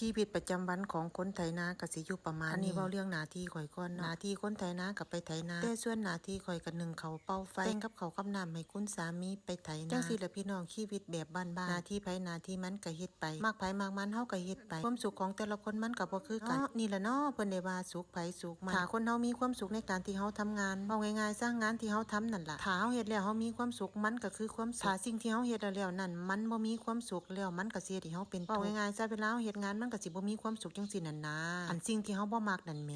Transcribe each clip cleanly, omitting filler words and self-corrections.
ชีวิตประจำวันของคนไถนาก็สิอยู่ประมาณนี้อันนี้เว้าเรื่องหน้าที่ข่อยก่อนเนาะหน้าที่คนไถนาก็ไปไถนาแต่ส่วนหน้าที่ข่อยก็นึ่งข้าวเป่าไฟแต่งกับข้าวกับน้ำให้คุณสามีไปไถนาจังซี่ล่ะพี่น้องชีวิตแบบบ้านๆหน้าที่ไผหน้าที่มันก็เฮ็ดไปมักไผมักมันเฮาก็เฮ็ดไปความสุขของแต่ละคนมันก็บ่คือกันนี่ล่ะเนาะเพิ่นได้ว่าสุขไผสุขมันถ้าคนเฮามีความสุขในการที่เฮาทำงานเอาง่ายๆซะงานที่เฮาทำนั่นล่ะถ้าเฮาเฮ็ดแล้วเฮามีความสุขมันก็คือความสุขถ้าสิ่งที่เฮาเฮ็ดแล้วนั่นมันบ่มีความสุขแล้วมันก็สิเฮ็ดให้เฮาเป็นทุกข์เอาง่ายๆซะเวลาเฮาเฮ็ดงานมันก็สิบ่มีความสุขจังซี่นั่นนะอันสิ่งที่เฮาบ่มักนั่นแหม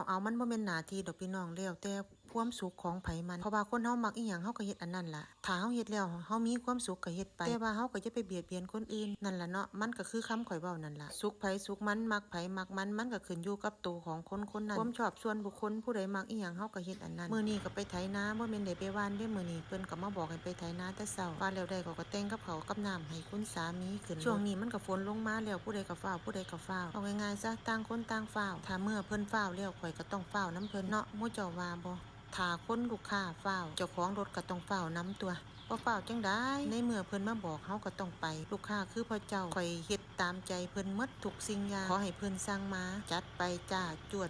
เอามันบ่แม่นหน้าที่ดอกพี่น้องแล้วแต่ความสุขของไผมันเพราะว่าคนเฮามักอีหยังเฮาก็เฮ็ดอันนั้นล่ะถ้าเฮาเฮ็ดแล้วเฮามีความสุขก็เฮ็ดไปแต่ว่าเฮาก็อย่าไปเบียดเบียนคนอื่นนั่นล่ะเนาะมันก็คือคำข่อยเว้านั่นล่ะสุขไผสุขมันมักไผมักมันก็ขึ้นอยู่กับตัวของคนคนนั้นความชอบส่วนบุคคลผู้ใดมักอีหยังเฮาก็เฮ็ดอันนั้นมื้อนี้ก็ไปไถนาบ่แม่นได้ไปหว่านเด้มื้อนี้เพิ่นก็มาบอกให้ไปไถนาแต่เช้าว่าแล้วได้ก็แต่งกับเขาวกับน้ำให้คุณสามีขึ้นช่วงนี้มันก็ฝนลงมาแล้วผู้ใดก็ฟ้าวผู้ใดก็ฟ้าวเอาง่ายๆซะต่างคนต่างฟ้าวถ้าเมื่อเพิ่นฟ้าวแล้วข่อยก็ต้องฟ้าวนํเพิ่นเนาะหมู่เจ้าว่าบ่ถ้าคนลูกค้าฟ้าวเจ้าของรถก็ต้องฟ้าวนํตัวบ่ฟ้าวจังได๋ในเมื่อเพิ่นมาบอกเฮาก็ต้องไปลูกค้าคือพ่อเจ้าข่อยเฮ็ดตามใจเพิ่นหมดทุกสิ่งอย่างขอให้เพิ่นสั่งมาจัดไปจ้าจวด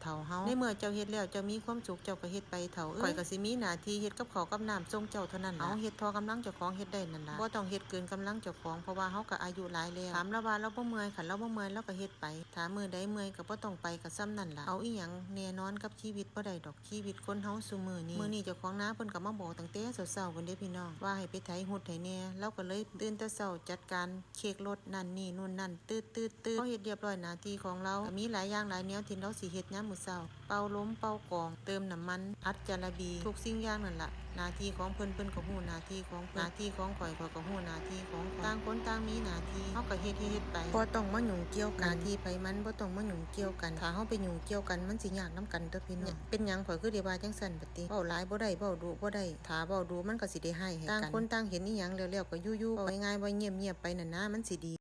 เฒ่าเฮาในเมื่อเจ้าเฮ็ดแล้วเจ้ามีความสุขเจ้าก็เฮ็ดไปเฒ่าข่อยก็สิมีหน้าที่เฮ็ดกับข้าวกับน้ำส่งเจ้าเท่านั้นเอาเฮ็ดพอกำลังเจ้าของเฮ็ดได้นั่นล่ะบ่ต้องเฮ็ดเกินกำลังเจ้าของเพราะว่าเฮาก็อายุหลายแล้วถามแล้วว่าเราบ่เมื่อยคันเราบ่เมื่อยเราก็เฮ็ดไปถ้ามื้อใดเมื่อยก็บ่ต้องไปก็ส่ำนั่นล่ะเอาอีหยังแน่นอนกับชีวิตบ่ได้ดอกชีวิตคนเฮาซุมื้อนี้เจ้าของนาเพิ่นก็มาบอกตั้งแต่เช้าๆพุ่นเด้พี่น้องว่าให้ไปไถหุดไถแหน่เราก็เลยตื่นแต่เช้าจัดการเช็ครถนั่นนี่นู่นนั่นตืดๆๆพอเฮ็ดเรียบร้อยหน้าที่ของเราก็มีหลายอย่างหลายแนวที่เราสิเฮ็ดยามมื้อเช้าเป่าลมเป่ากองเติมน้ำมันอัดจาระบีทุกสิ่งอย่างนั่นล่ะหน้าที่ของเพิ่นก็ฮู้หน้าที่ของเพิ่นหน้าที่ของข่อยก็ฮู้หน้าที่ของข่อยต่างคนต่างมีหน้าที่เฮาก็เฮ็ดไปบ่ต้องมายุ่งเกี่ยวกันหน้าที่ไผมันบ่ต้องมายุ่งเกี่ยวกันถ้าเฮาไปยุ่งเกี่ยวกันมันสิยากนำกันเด้อพี่น้องเป็นหยังข่อยคือได้ว่าจังซั่นบัดนี้เว้าหลายบ่ได้เว้าดุบ่ได้ถ้าเว้าดุมันก็สิได้ให้กันต่างคนต่างเห็นอีหยังแล้วๆก็อยู่ๆเอาง่ายๆว่าเงียบๆไปนั่นนะมันสิดี